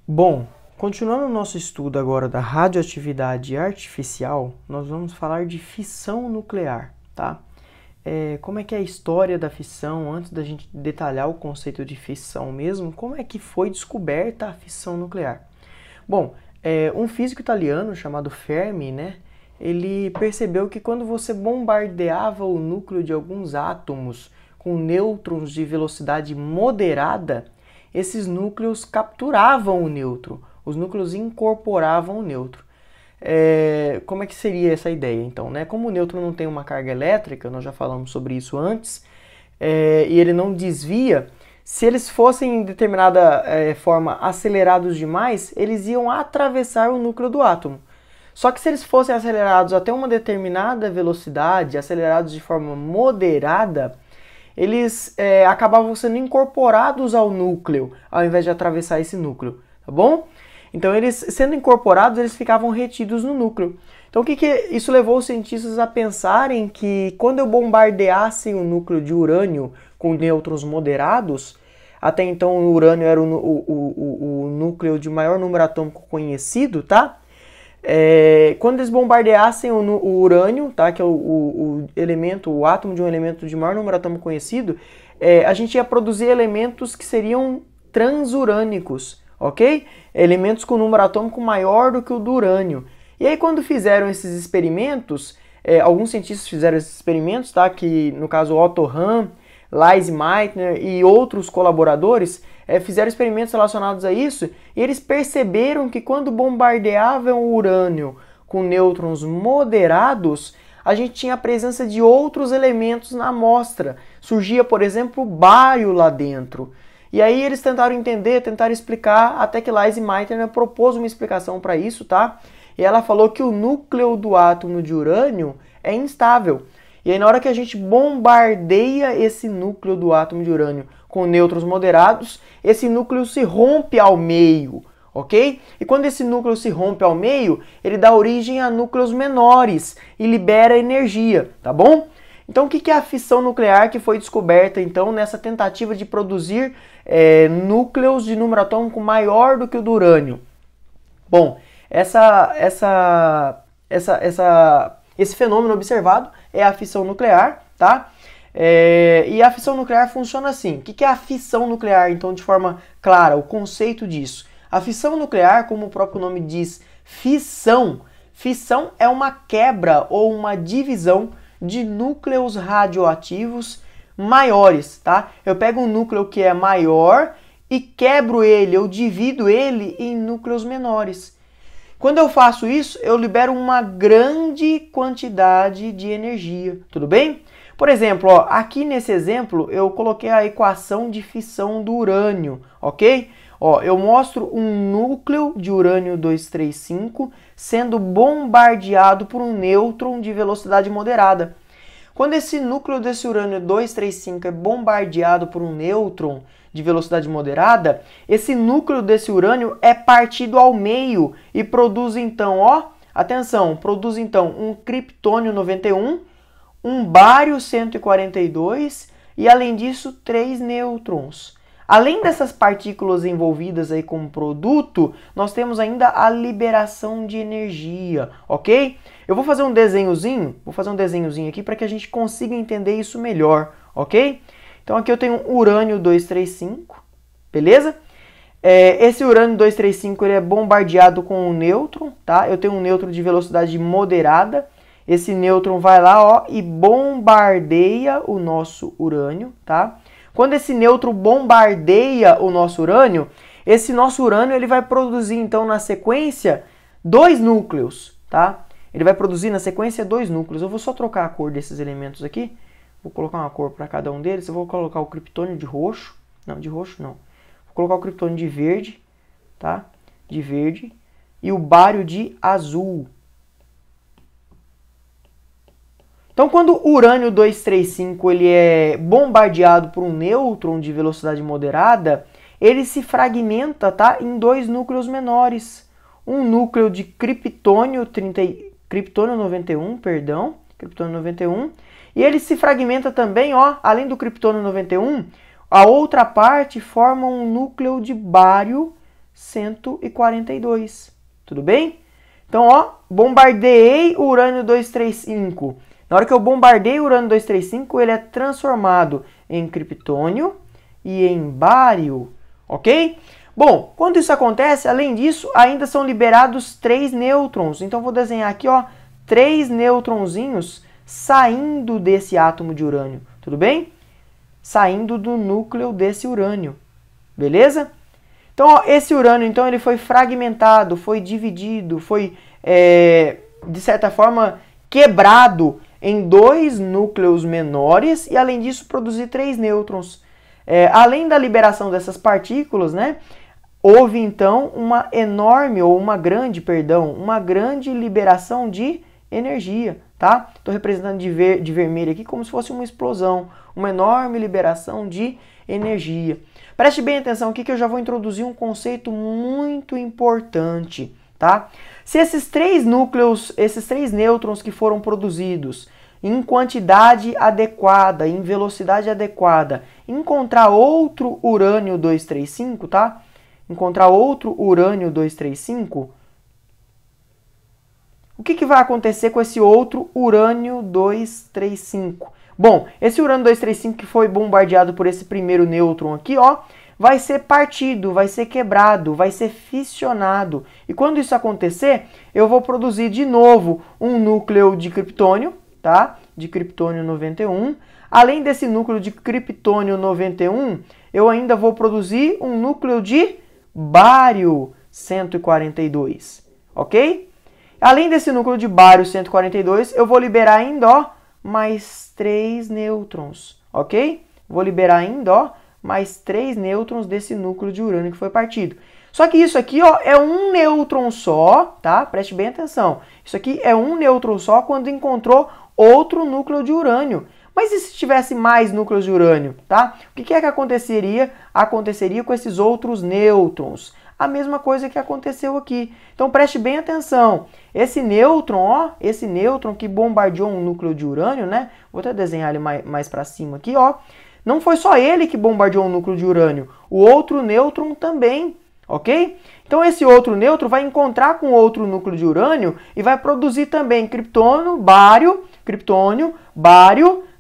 Bom, continuando o nosso estudo agora da radioatividade artificial, nós vamos falar de fissão nuclear, tá? Como é que é a história da fissão, antes da gente detalhar o conceito de fissão mesmo, como é que foi descoberta a fissão nuclear? Bom, um físico italiano chamado Fermi, né, ele percebeu que quando você bombardeava o núcleo de alguns átomos com nêutrons de velocidade moderada, esses núcleos capturavam o nêutron, os núcleos incorporavam o nêutron. Como é que seria essa ideia, então? Né? Como o nêutron não tem uma carga elétrica, nós já falamos sobre isso antes, e ele não desvia, se eles fossem em determinada forma acelerados demais, eles iam atravessar o núcleo do átomo. Só que se eles fossem acelerados até uma determinada velocidade, acelerados de forma moderada, eles acabavam sendo incorporados ao núcleo, ao invés de atravessar esse núcleo, tá bom? Então, eles sendo incorporados, eles ficavam retidos no núcleo. Então, isso levou os cientistas a pensarem que quando eu bombardeasse o núcleo de urânio com nêutrons moderados, até então o urânio era o núcleo de maior número atômico conhecido, tá? Quando eles bombardeassem o urânio, tá, que é o átomo de um elemento de maior número atômico conhecido, a gente ia produzir elementos que seriam transurânicos, ok? Elementos com número atômico maior do que o do urânio. E aí quando fizeram esses experimentos, alguns cientistas fizeram esses experimentos, tá, que no caso Otto Hahn, Lise Meitner e outros colaboradores fizeram experimentos relacionados a isso, e eles perceberam que quando bombardeavam o urânio com nêutrons moderados, a gente tinha a presença de outros elementos na amostra. Surgia, por exemplo, bário lá dentro. E aí eles tentaram entender, tentaram explicar, até que Lise Meitner propôs uma explicação para isso, tá? E ela falou que o núcleo do átomo de urânio é instável. E aí na hora que a gente bombardeia esse núcleo do átomo de urânio com nêutrons moderados, esse núcleo se rompe ao meio, ok? E quando esse núcleo se rompe ao meio, ele dá origem a núcleos menores e libera energia, tá bom? Então o que é a fissão nuclear que foi descoberta então nessa tentativa de produzir núcleos de número atômico maior do que o do urânio? Bom, esse fenômeno observado é a fissão nuclear, tá? E a fissão nuclear funciona assim. O que é a fissão nuclear, então, de forma clara, o conceito disso? A fissão nuclear, como o próprio nome diz, fissão é uma quebra ou uma divisão de núcleos radioativos maiores, tá? Eu pego um núcleo que é maior e quebro ele, eu divido ele em núcleos menores. Quando eu faço isso, eu libero uma grande quantidade de energia, tudo bem? Por exemplo, ó, aqui nesse exemplo, eu coloquei a equação de fissão do urânio, ok? Ó, eu mostro um núcleo de urânio 235 sendo bombardeado por um nêutron de velocidade moderada. Quando esse núcleo desse urânio 235 é bombardeado por um nêutron de velocidade moderada, esse núcleo desse urânio é partido ao meio e produz então, ó, atenção, produz então um criptônio 91, um bário 142 e além disso 3 nêutrons. Além dessas partículas envolvidas aí como produto, nós temos ainda a liberação de energia, ok? Eu vou fazer um desenhozinho aqui para que a gente consiga entender isso melhor, ok? Então aqui eu tenho urânio 235, beleza? Esse urânio 235 ele é bombardeado com um nêutron, tá? Eu tenho um nêutron de velocidade moderada. Esse nêutron vai lá, ó, e bombardeia o nosso urânio, tá? Quando esse nêutron bombardeia o nosso urânio, esse nosso urânio ele vai produzir então na sequência 2 núcleos, tá? Ele vai produzir na sequência 2 núcleos. Eu vou só trocar a cor desses elementos aqui. Vou colocar uma cor para cada um deles. Eu vou colocar o criptônio de roxo. Não, de roxo não. Vou colocar o criptônio de verde, tá? De verde. E o bário de azul. Então, quando o urânio 235 ele é bombardeado por um nêutron de velocidade moderada, ele se fragmenta, tá, em 2 núcleos menores. Um núcleo de criptônio 91, criptônio 91, e ele se fragmenta também, ó, além do criptônio 91, a outra parte forma um núcleo de bário 142. Tudo bem? Então, ó, bombardeei o urânio 235. Na hora que eu bombardeio o urânio 235, ele é transformado em criptônio e em bário, ok? Bom, quando isso acontece, além disso, ainda são liberados 3 nêutrons. Então, vou desenhar aqui, ó, 3 nêutronzinhos saindo desse átomo de urânio, tudo bem? Saindo do núcleo desse urânio, beleza? Então, ó, esse urânio, então, ele foi fragmentado, foi dividido, foi, de certa forma, quebrado em 2 núcleos menores e, além disso, produzir 3 nêutrons. Além da liberação dessas partículas, né, houve, então, uma grande liberação de energia, tá? Estou representando de vermelho aqui como se fosse uma explosão, uma enorme liberação de energia. Preste bem atenção aqui que eu já vou introduzir um conceito muito importante, tá? Se esses 3 núcleos, esses 3 nêutrons que foram produzidos em quantidade adequada, em velocidade adequada, encontrar outro urânio 235, tá? Encontrar outro urânio 235, o que vai acontecer com esse outro urânio 235? Bom, esse urânio 235 que foi bombardeado por esse primeiro nêutron aqui, ó, vai ser partido, vai ser quebrado, vai ser fissionado. E quando isso acontecer, eu vou produzir de novo um núcleo de criptônio, tá? De criptônio 91. Além desse núcleo de criptônio 91, eu ainda vou produzir um núcleo de bário 142, ok? Além desse núcleo de bário 142, eu vou liberar ainda, ó, mais 3 nêutrons, ok? Vou liberar ainda, ó, mais 3 nêutrons desse núcleo de urânio que foi partido. Só que isso aqui, ó, é um nêutron só, tá? Preste bem atenção. Isso aqui é um nêutron só quando encontrou outro núcleo de urânio. Mas e se tivesse mais núcleos de urânio, tá? O que é que aconteceria? Aconteceria com esses outros nêutrons. A mesma coisa que aconteceu aqui. Então preste bem atenção. Esse nêutron, ó, esse nêutron que bombardeou um núcleo de urânio, né? Vou até desenhar ele mais para cima aqui, ó. Não foi só ele que bombardeou um núcleo de urânio. O outro nêutron também, ok? Então esse outro nêutron vai encontrar com outro núcleo de urânio e vai produzir também criptônio, bário,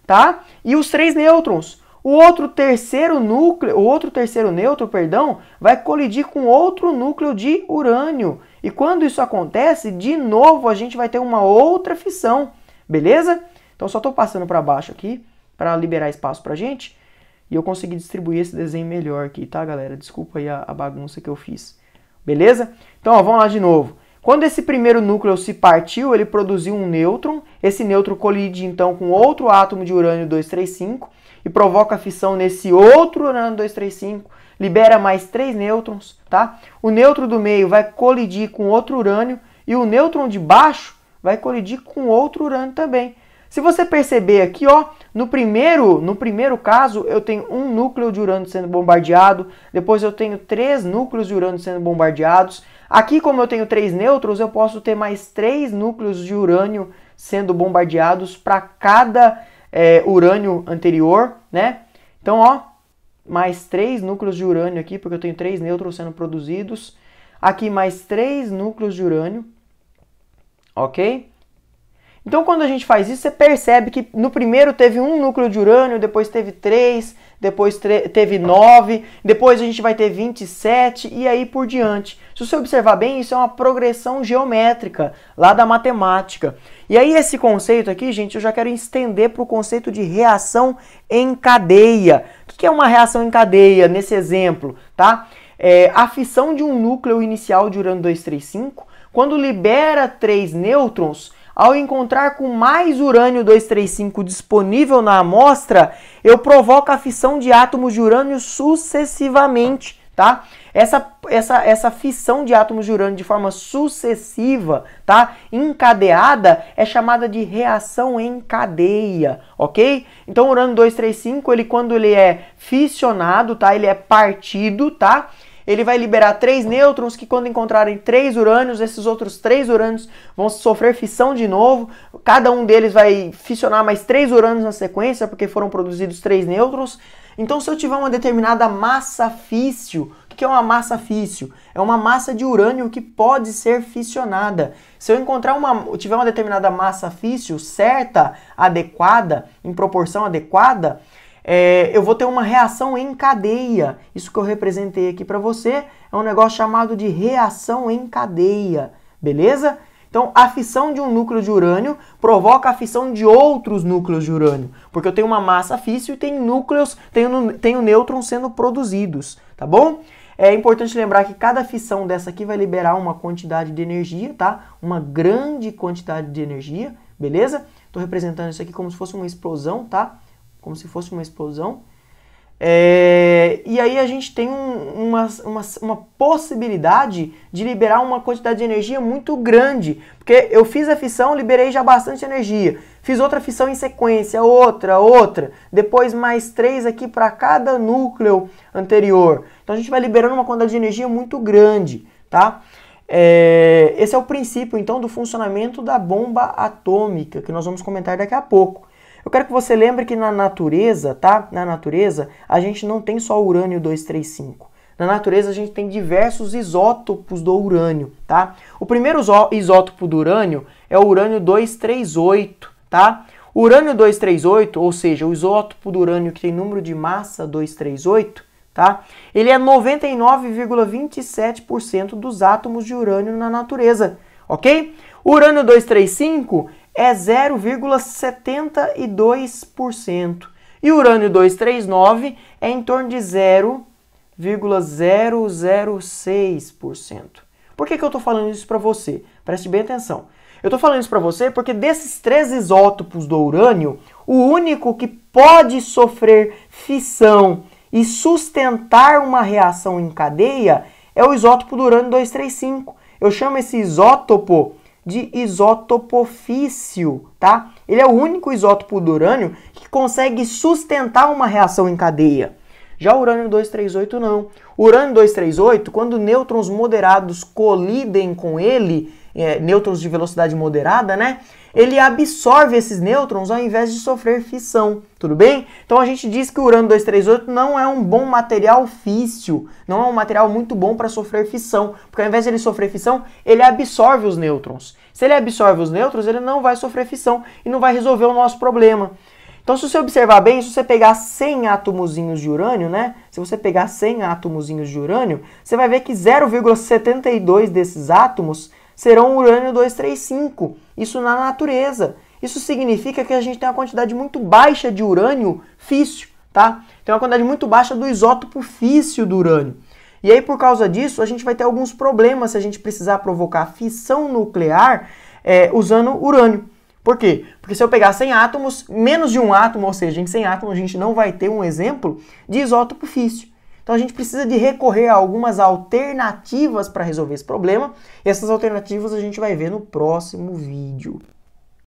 tá? E os 3 nêutrons. O outro terceiro nêutron, perdão, vai colidir com outro núcleo de urânio. E quando isso acontece, de novo a gente vai ter uma outra fissão, beleza? Então só estou passando para baixo aqui para liberar espaço para a gente. E eu consegui distribuir esse desenho melhor aqui, tá, galera? Desculpa aí a bagunça que eu fiz. Beleza? Então, ó, vamos lá de novo. Quando esse primeiro núcleo se partiu, ele produziu um nêutron. Esse nêutron colide, então, com outro átomo de urânio 235 e provoca a fissão nesse outro urânio 235, libera mais 3 nêutrons, tá? O nêutron do meio vai colidir com outro urânio e o nêutron de baixo vai colidir com outro urânio também. Se você perceber aqui, ó, no primeiro caso, eu tenho um núcleo de urânio sendo bombardeado, depois eu tenho 3 núcleos de urânio sendo bombardeados. Aqui, como eu tenho 3 nêutrons, eu posso ter mais 3 núcleos de urânio sendo bombardeados para cada urânio anterior, né? Então, ó, mais 3 núcleos de urânio aqui, porque eu tenho 3 nêutrons sendo produzidos. Aqui mais 3 núcleos de urânio, ok? Então, quando a gente faz isso, você percebe que no primeiro teve um núcleo de urânio, depois teve 3, depois teve 9, depois a gente vai ter 27 e aí por diante. Se você observar bem, isso é uma progressão geométrica lá da matemática. E aí esse conceito aqui, gente, eu já quero estender para o conceito de reação em cadeia. O que é uma reação em cadeia nesse exemplo, tá? A fissão de um núcleo inicial de urânio 235, quando libera 3 nêutrons, ao encontrar com mais urânio 235 disponível na amostra, eu provoco a fissão de átomos de urânio sucessivamente, tá? Essa fissão de átomos de urânio de forma sucessiva, tá? Encadeada, é chamada de reação em cadeia, ok? Então o urânio 235, quando ele é fissionado, tá? Ele é partido, tá? Ele vai liberar 3 nêutrons que, quando encontrarem 3 urânios, esses outros 3 urânios vão sofrer fissão de novo. Cada um deles vai fissionar mais 3 urânios na sequência, porque foram produzidos 3 nêutrons. Então, se eu tiver uma determinada massa físsil, o que é uma massa físsil? É uma massa de urânio que pode ser fissionada. Se eu tiver uma determinada massa físsil certa, adequada, em proporção adequada, eu vou ter uma reação em cadeia. Isso que eu representei aqui para você é um negócio chamado de reação em cadeia, beleza? Então, a fissão de um núcleo de urânio provoca a fissão de outros núcleos de urânio, porque eu tenho uma massa físsil e tenho nêutrons sendo produzidos, tá bom? É importante lembrar que cada fissão dessa aqui vai liberar uma quantidade de energia, tá? Uma grande quantidade de energia, beleza? Estou representando isso aqui como se fosse uma explosão, tá? Como se fosse uma explosão. E aí a gente tem uma possibilidade de liberar uma quantidade de energia muito grande, porque eu fiz a fissão, liberei já bastante energia, fiz outra fissão em sequência, outra, depois mais 3 aqui para cada núcleo anterior. Então a gente vai liberando uma quantidade de energia muito grande, tá? Esse é o princípio então do funcionamento da bomba atômica, que nós vamos comentar daqui a pouco. Eu quero que você lembre que na natureza, tá? Na natureza, a gente não tem só urânio 235. Na natureza, a gente tem diversos isótopos do urânio, tá? O primeiro isótopo do urânio é o urânio 238, tá? O urânio 238, ou seja, o isótopo do urânio que tem número de massa 238, tá? Ele é 99,27% dos átomos de urânio na natureza, ok? O urânio 235 é 0,72%. E o urânio 239 é em torno de 0,006%. Por que eu estou falando isso para você? Preste bem atenção. Eu estou falando isso para você porque desses 3 isótopos do urânio, o único que pode sofrer fissão e sustentar uma reação em cadeia é o isótopo do urânio 235. Eu chamo esse isótopo de isótopo físsil, tá? Ele é o único isótopo do urânio que consegue sustentar uma reação em cadeia. Já o urânio 238 não. O urânio 238, quando nêutrons moderados colidem com ele, nêutrons de velocidade moderada, né? Ele absorve esses nêutrons ao invés de sofrer fissão, tudo bem? Então a gente diz que o urânio 238 não é um bom material físsil, não é um material muito bom para sofrer fissão, porque ao invés de ele sofrer fissão, ele absorve os nêutrons. Se ele absorve os nêutrons, ele não vai sofrer fissão e não vai resolver o nosso problema. Então, se você observar bem, se você pegar 100 átomozinhos de urânio, né? Se você pegar 100 átomozinhos de urânio, você vai ver que 0,72 desses átomos serão urânio 235. Isso na natureza. Isso significa que a gente tem uma quantidade muito baixa de urânio físsil, tá? Tem uma quantidade muito baixa do isótopo físsil do urânio. E aí, por causa disso, a gente vai ter alguns problemas se a gente precisar provocar fissão nuclear usando urânio. Por quê? Porque se eu pegar 100 átomos, menos de um átomo, ou seja, em 100 átomos a gente não vai ter um exemplo de isótopo físsil. Então a gente precisa de recorrer a algumas alternativas para resolver esse problema. E essas alternativas a gente vai ver no próximo vídeo.